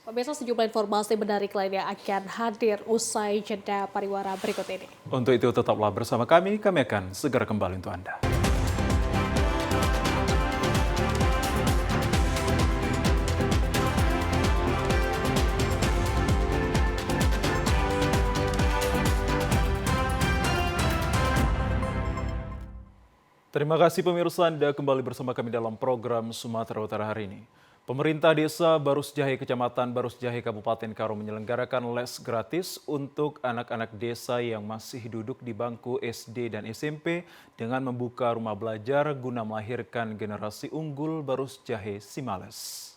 Pemirsa, sejumlah informasi menarik lainnya akan hadir usai jeda pariwara berikut ini. Untuk itu tetaplah bersama kami akan segera kembali untuk Anda. Terima kasih pemirsa, Anda kembali bersama kami dalam program Sumatera Utara hari ini. Pemerintah Desa Barusjahe, Kecamatan Barusjahe, Kabupaten Karo menyelenggarakan les gratis untuk anak-anak desa yang masih duduk di bangku SD dan SMP dengan membuka rumah belajar guna melahirkan generasi unggul Barusjahe Simales.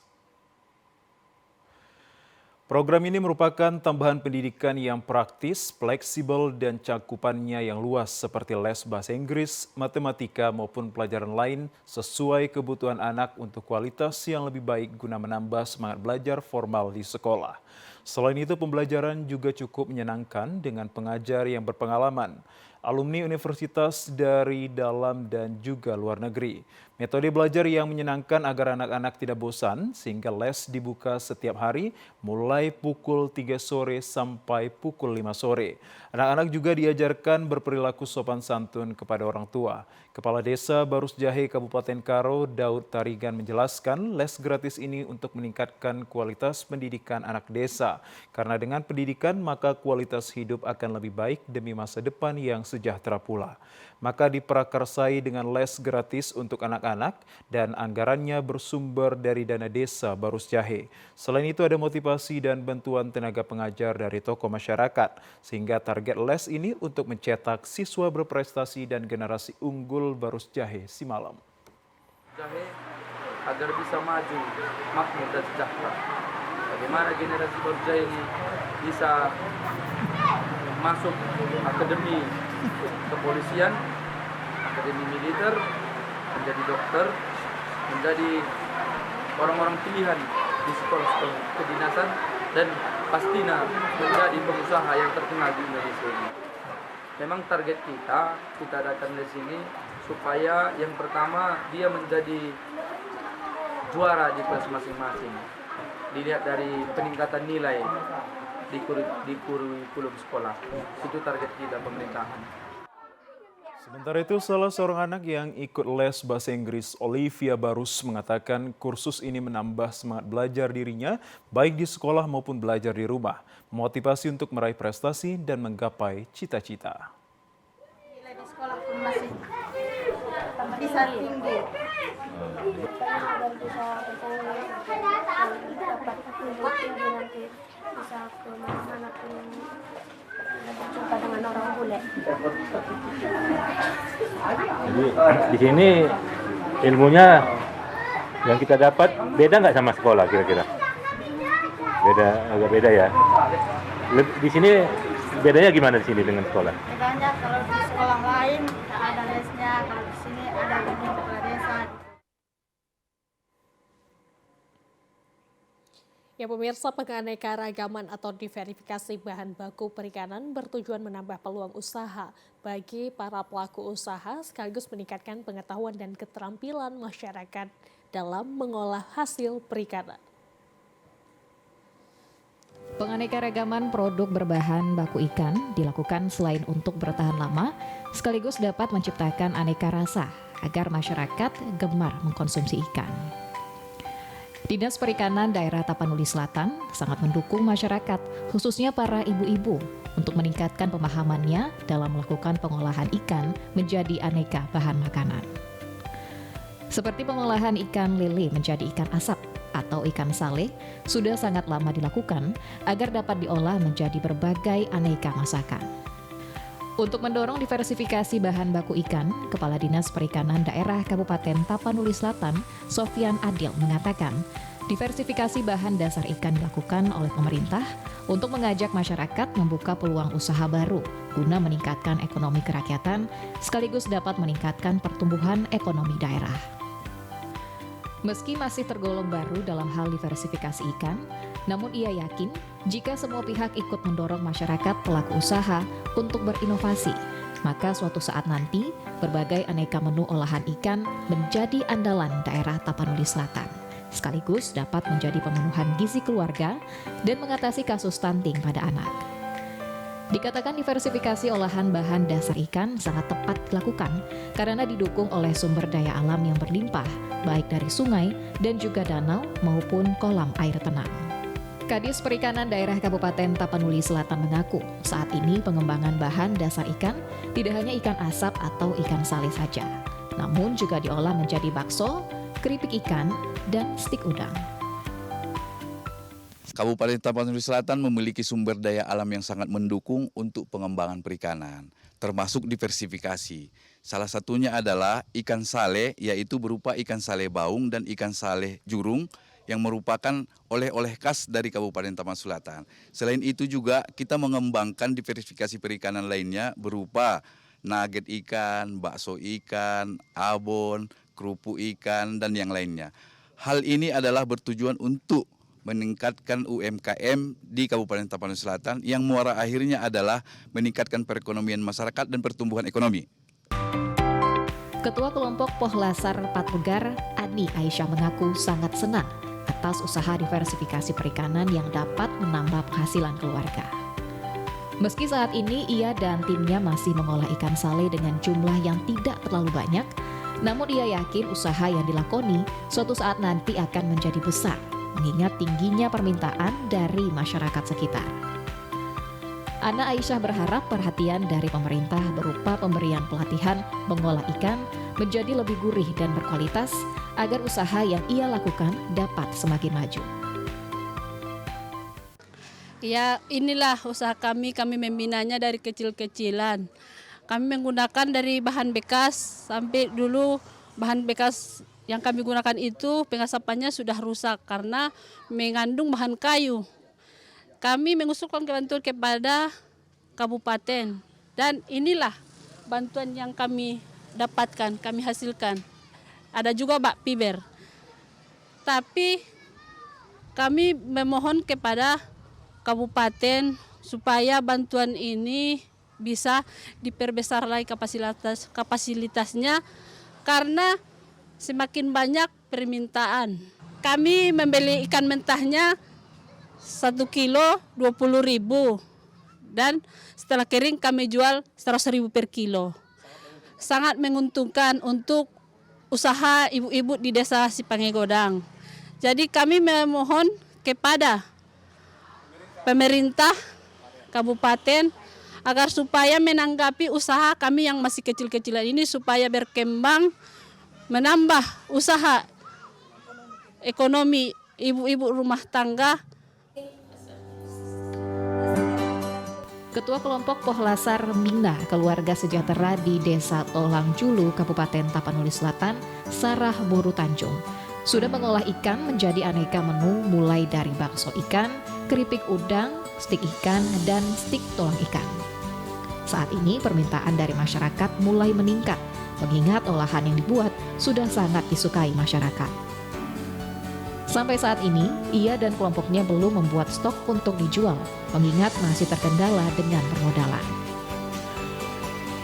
Program ini merupakan tambahan pendidikan yang praktis, fleksibel, dan cakupannya yang luas seperti les bahasa Inggris, matematika, maupun pelajaran lain sesuai kebutuhan anak untuk kualitas yang lebih baik guna menambah semangat belajar formal di sekolah. Selain itu, pembelajaran juga cukup menyenangkan dengan pengajar yang berpengalaman, alumni universitas dari dalam dan juga luar negeri. Metode belajar yang menyenangkan agar anak-anak tidak bosan, sehingga les dibuka setiap hari mulai pukul 3 sore sampai pukul 5 sore. Anak-anak juga diajarkan berperilaku sopan santun kepada orang tua. Kepala Desa Barus Jahe Kabupaten Karo, Daud Tarigan menjelaskan les gratis ini untuk meningkatkan kualitas pendidikan anak desa. Karena dengan pendidikan maka kualitas hidup akan lebih baik demi masa depan yang sejahtera pula. Maka diprakarsai dengan les gratis untuk anak-anak dan anggarannya bersumber dari dana desa Barus Jahe. Selain itu ada motivasi dan bantuan tenaga pengajar dari tokoh masyarakat, sehingga target les ini untuk mencetak siswa berprestasi dan generasi unggul Barus Jahe Simalam. Jahe agar bisa maju, makmur dan sejahtera. Bagaimana generasi Barus Jahe ini bisa masuk akademi kepolisian, akademi militer, menjadi dokter, menjadi orang-orang pilihan di sekolah-sekolah kedinasan, dan pastinya menjadi pengusaha yang terkenal di Indonesia ini. Memang target kita datang di sini supaya yang pertama dia menjadi juara di kelas masing-masing. Dilihat dari peningkatan nilai di kurikulum sekolah. Itu target kita pemerintahan. Sementara itu, salah seorang anak yang ikut les bahasa Inggris, Olivia Barus, mengatakan kursus ini menambah semangat belajar dirinya, baik di sekolah maupun belajar di rumah, memotivasi untuk meraih prestasi dan menggapai cita-cita. Nilai di sekolah pun masih bisa tinggi. Dan bisa dapat tinggi nanti bisa ke mana-mana pun berjumpa dengan orang bule. Jadi di sini ilmunya yang kita dapat beda nggak sama sekolah kira-kira? Agak beda ya. Di sini bedanya gimana di sini dengan sekolah? Bedanya kalau di sekolah lain ada lesnya, kalau di sini ada di kepala desa. Ya pemirsa, penganeka-ragaman atau diverifikasi bahan baku perikanan bertujuan menambah peluang usaha bagi para pelaku usaha sekaligus meningkatkan pengetahuan dan keterampilan masyarakat dalam mengolah hasil perikanan. Penganeka-ragaman produk berbahan baku ikan dilakukan selain untuk bertahan lama, sekaligus dapat menciptakan aneka rasa agar masyarakat gemar mengkonsumsi ikan. Dinas Perikanan Daerah Tapanuli Selatan sangat mendukung masyarakat, khususnya para ibu-ibu, untuk meningkatkan pemahamannya dalam melakukan pengolahan ikan menjadi aneka bahan makanan. Seperti pengolahan ikan lele menjadi ikan asap atau ikan sale sudah sangat lama dilakukan agar dapat diolah menjadi berbagai aneka masakan. Untuk mendorong diversifikasi bahan baku ikan, Kepala Dinas Perikanan Daerah Kabupaten Tapanuli Selatan, Sofyan Adil, mengatakan diversifikasi bahan dasar ikan dilakukan oleh pemerintah untuk mengajak masyarakat membuka peluang usaha baru guna meningkatkan ekonomi kerakyatan sekaligus dapat meningkatkan pertumbuhan ekonomi daerah. Meski masih tergolong baru dalam hal diversifikasi ikan, namun ia yakin jika semua pihak ikut mendorong masyarakat pelaku usaha untuk berinovasi, maka suatu saat nanti berbagai aneka menu olahan ikan menjadi andalan daerah Tapanuli Selatan, sekaligus dapat menjadi pemenuhan gizi keluarga dan mengatasi kasus stunting pada anak. Dikatakan diversifikasi olahan bahan dasar ikan sangat tepat dilakukan karena didukung oleh sumber daya alam yang berlimpah, baik dari sungai dan juga danau maupun kolam air tenang. Kadis Perikanan Daerah Kabupaten Tapanuli Selatan mengaku saat ini pengembangan bahan dasar ikan tidak hanya ikan asap atau ikan sale saja, namun juga diolah menjadi bakso, keripik ikan, dan stik udang. Kabupaten Tapanuli Selatan memiliki sumber daya alam yang sangat mendukung untuk pengembangan perikanan, termasuk diversifikasi. Salah satunya adalah ikan sale, yaitu berupa ikan sale baung dan ikan sale jurung yang merupakan oleh-oleh khas dari Kabupaten Tapanuli Selatan. Selain itu juga kita mengembangkan diversifikasi perikanan lainnya berupa nugget ikan, bakso ikan, abon, kerupuk ikan, dan yang lainnya. Hal ini adalah bertujuan untuk meningkatkan UMKM di Kabupaten Tapanuli Selatan yang muara akhirnya adalah meningkatkan perekonomian masyarakat dan pertumbuhan ekonomi. Ketua kelompok Pohlasar Patlugar, Ani Aisyah mengaku sangat senang atas usaha diversifikasi perikanan yang dapat menambah penghasilan keluarga. Meski saat ini ia dan timnya masih mengolah ikan sale dengan jumlah yang tidak terlalu banyak, namun ia yakin usaha yang dilakoni suatu saat nanti akan menjadi besar, mengingat tingginya permintaan dari masyarakat sekitar. Ana Aisyah berharap perhatian dari pemerintah berupa pemberian pelatihan mengolah ikan menjadi lebih gurih dan berkualitas agar usaha yang ia lakukan dapat semakin maju. Ya, inilah usaha kami membinanya dari kecil-kecilan. Kami menggunakan dari bahan bekas, sampai dulu bahan bekas yang kami gunakan itu pengasapannya sudah rusak karena mengandung bahan kayu. Kami mengusulkan bantuan kepada kabupaten dan inilah bantuan yang kami dapatkan, kami hasilkan. Ada juga bak piber. Tapi kami memohon kepada kabupaten supaya bantuan ini bisa diperbesar lagi kapasitasnya karena semakin banyak permintaan. Kami membeli ikan mentahnya 1 kilo 20.000 dan setelah kering kami jual 100.000 per kilo. Sangat menguntungkan untuk usaha ibu-ibu di desa Sipangegodang. Jadi kami memohon kepada pemerintah kabupaten agar supaya menanggapi usaha kami yang masih kecil-kecilan ini supaya berkembang, menambah usaha ekonomi ibu-ibu rumah tangga. Ketua kelompok Pohlasar Mina Keluarga Sejahtera di Desa Tolang Julu, Kabupaten Tapanuli Selatan, Sarah Boru Tanjung, sudah mengolah ikan menjadi aneka menu mulai dari bakso ikan, keripik udang, stik ikan, dan stik tulang ikan. Saat ini permintaan dari masyarakat mulai meningkat, mengingat olahan yang dibuat sudah sangat disukai masyarakat. Sampai saat ini, ia dan kelompoknya belum membuat stok untuk dijual, mengingat masih terkendala dengan permodalan.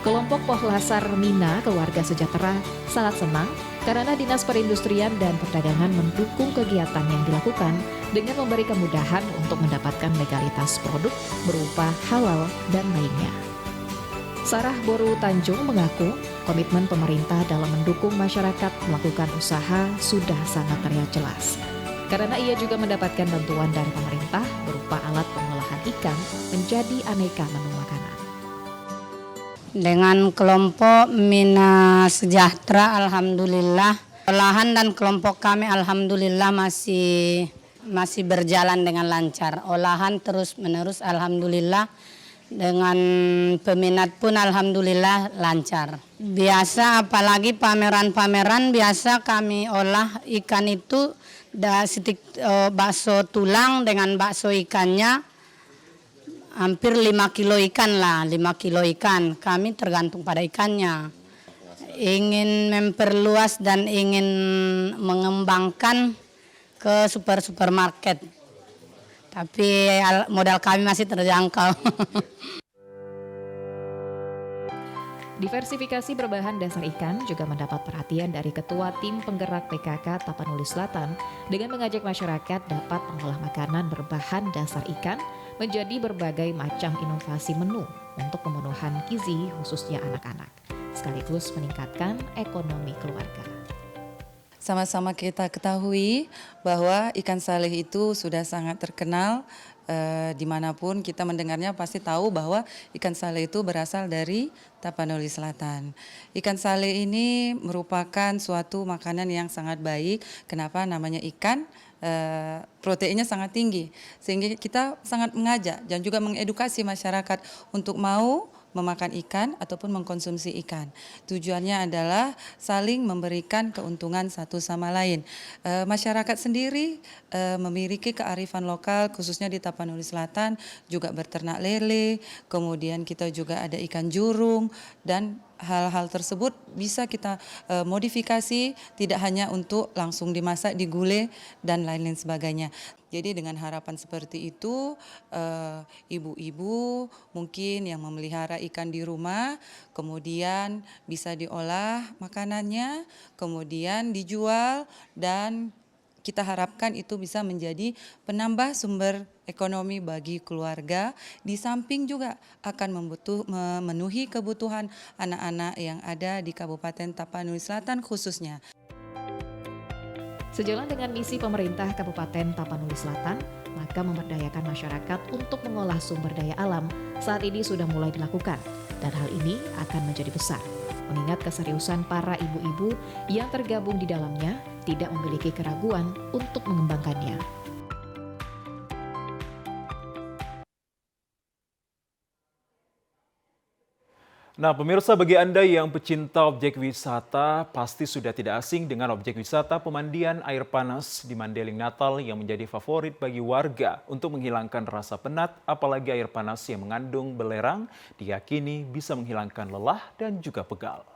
Kelompok Pohlasar Mina Keluarga Sejahtera sangat senang karena Dinas Perindustrian dan Perdagangan mendukung kegiatan yang dilakukan dengan memberi kemudahan untuk mendapatkan legalitas produk berupa halal dan lainnya. Sarah Boru Tanjung mengaku komitmen pemerintah dalam mendukung masyarakat melakukan usaha sudah sangat terlihat jelas. Karena ia juga mendapatkan bantuan dari pemerintah berupa alat pengolahan ikan menjadi aneka menu makanan. Dengan kelompok Mina Sejahtera, alhamdulillah, olahan dan kelompok kami alhamdulillah masih berjalan dengan lancar. Olahan terus menerus alhamdulillah, dengan peminat pun alhamdulillah lancar. Biasa apalagi pameran-pameran biasa kami olah ikan itu bakso tulang dengan bakso ikannya hampir 5 kilo ikan lah, 5 kilo ikan. Kami tergantung pada ikannya. Ingin memperluas dan ingin mengembangkan ke supermarket. Tapi modal kami masih terjangkau. Diversifikasi berbahan dasar ikan juga mendapat perhatian dari Ketua Tim Penggerak PKK Tapanuli Selatan dengan mengajak masyarakat dapat mengolah makanan berbahan dasar ikan menjadi berbagai macam inovasi menu untuk pemenuhan gizi khususnya anak-anak, sekaligus meningkatkan ekonomi keluarga. Sama-sama kita ketahui bahwa ikan saleh itu sudah sangat terkenal. Dimanapun kita mendengarnya pasti tahu bahwa ikan saleh itu berasal dari Tapanuli Selatan. Ikan saleh ini merupakan suatu makanan yang sangat baik. Kenapa namanya ikan? Proteinnya sangat tinggi, sehingga kita sangat mengajak dan juga mengedukasi masyarakat untuk mau memakan ikan ataupun mengkonsumsi ikan. Tujuannya adalah saling memberikan keuntungan satu sama lain. Masyarakat sendiri memiliki kearifan lokal, khususnya di Tapanuli Selatan juga berternak lele, kemudian kita juga ada ikan jurung, dan hal-hal tersebut bisa kita modifikasi, tidak hanya untuk langsung dimasak, digulai, dan lain-lain sebagainya. Jadi dengan harapan seperti itu, ibu-ibu mungkin yang memelihara ikan di rumah, kemudian bisa diolah makanannya, kemudian dijual, dan kita harapkan itu bisa menjadi penambah sumber ekonomi bagi keluarga, di samping juga akan memenuhi kebutuhan anak-anak yang ada di Kabupaten Tapanuli Selatan khususnya. Sejalan dengan misi pemerintah Kabupaten Tapanuli Selatan, maka memberdayakan masyarakat untuk mengolah sumber daya alam saat ini sudah mulai dilakukan, dan hal ini akan menjadi besar, mengingat keseriusan para ibu-ibu yang tergabung di dalamnya tidak memiliki keraguan untuk mengembangkannya. Nah, pemirsa, bagi Anda yang pecinta objek wisata, pasti sudah tidak asing dengan objek wisata pemandian air panas di Mandailing Natal yang menjadi favorit bagi warga untuk menghilangkan rasa penat, apalagi air panas yang mengandung belerang diyakini bisa menghilangkan lelah dan juga pegal.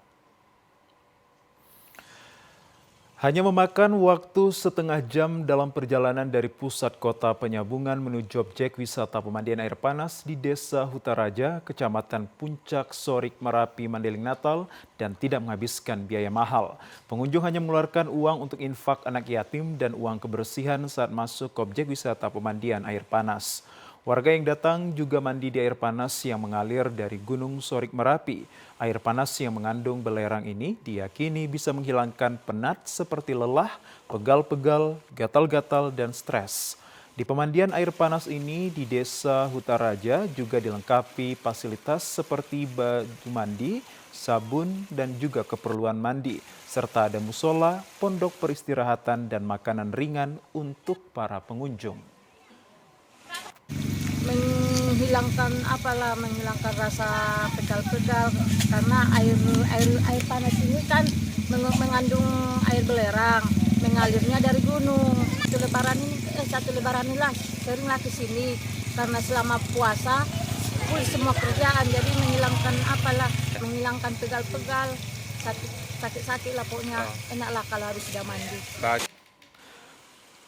Hanya memakan waktu setengah jam dalam perjalanan dari pusat kota Penyambungan menuju objek wisata pemandian air panas di Desa Hutaraja, Kecamatan Puncak Sorik, Merapi, Mandailing Natal, dan tidak menghabiskan biaya mahal. Pengunjung hanya mengeluarkan uang untuk infak anak yatim dan uang kebersihan saat masuk ke objek wisata pemandian air panas. Warga yang datang juga mandi di air panas yang mengalir dari Gunung Sorik Merapi. Air panas yang mengandung belerang ini diyakini bisa menghilangkan penat seperti lelah, pegal-pegal, gatal-gatal, dan stres. Di pemandian air panas ini di Desa Hutaraja juga dilengkapi fasilitas seperti baju mandi, sabun, dan juga keperluan mandi, serta ada musola, pondok peristirahatan, dan makanan ringan untuk para pengunjung. Menghilangkan rasa pegal-pegal, karena air panas ini kan mengandung air belerang, mengalirnya dari gunung. Satu lebaran inilah seringlah ke sini karena selama puasa full semua kerjaan, jadi menghilangkan pegal-pegal, sakit-sakit lah pokoknya, enaklah kalau harus sudah mandi.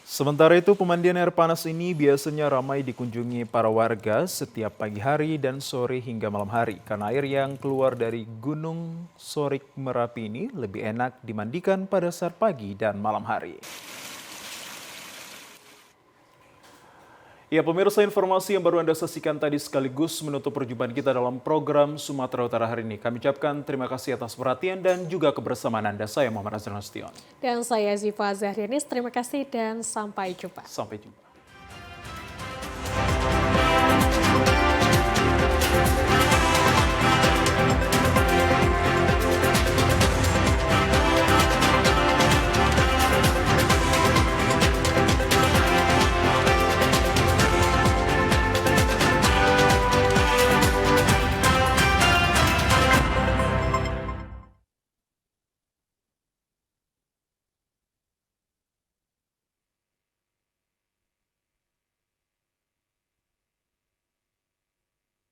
Sementara itu, pemandian air panas ini biasanya ramai dikunjungi para warga setiap pagi hari dan sore hingga malam hari, karena air yang keluar dari Gunung Sorik Merapi ini lebih enak dimandikan pada saat pagi dan malam hari. Ya, pemirsa, informasi yang baru Anda saksikan tadi sekaligus menutup perjumpaan kita dalam program Sumatera Utara hari ini. Kami ucapkan terima kasih atas perhatian dan juga kebersamaan Anda. Saya Muhammad Azhar Nasution. Dan saya Ziva Zahrianis. Terima kasih dan sampai jumpa. Sampai jumpa.